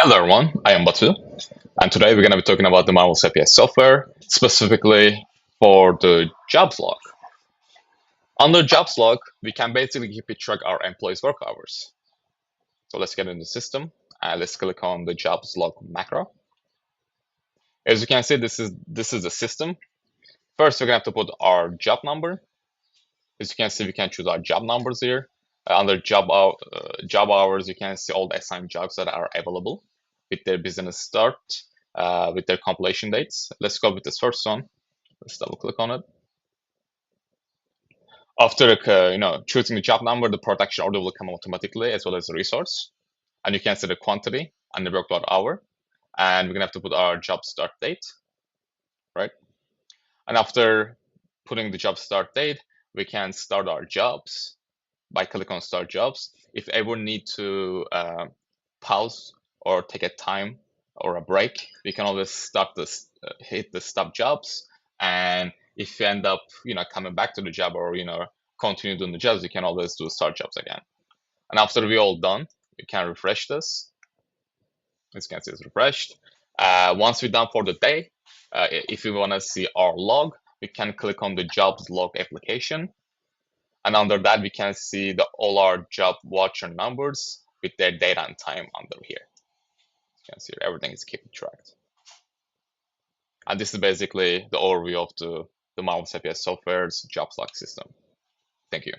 Hello everyone, I am Batu, and today we're going to be talking about the Marvel's APS software, specifically for the jobs log. Under jobs log, we can basically keep track our employees' work hours. So let's get into the system, and let's click on the jobs log macro. As you can see, this is the system. First, we're going to have to put our job number. As you can see, we can choose our job numbers here. Under job hours, you can see all the assigned jobs that are available with their business start, with their completion dates. Let's go with this first one. Let's double click on it. After choosing the job number, the production order will come automatically, as well as the resource. And you can see the quantity and the workload hour. And we're gonna have to put our job start date, right? And after putting the job start date, we can start our jobs by clicking on start jobs. If ever need to pause or take a time or a break, we can always stop this, hit the stop jobs. And if you end up, coming back to the job or, continue doing the jobs, you can always do start jobs again. And after we're all done, we can refresh this. As you can see, it's refreshed. Once we're done for the day, if we want to see our log, we can click on the jobs log application. And under that, we can see all our job watcher numbers with their date and time under here. You can see everything is kept tracked. And this is basically the overview of the Marvel's APS software's jobs log system. Thank you.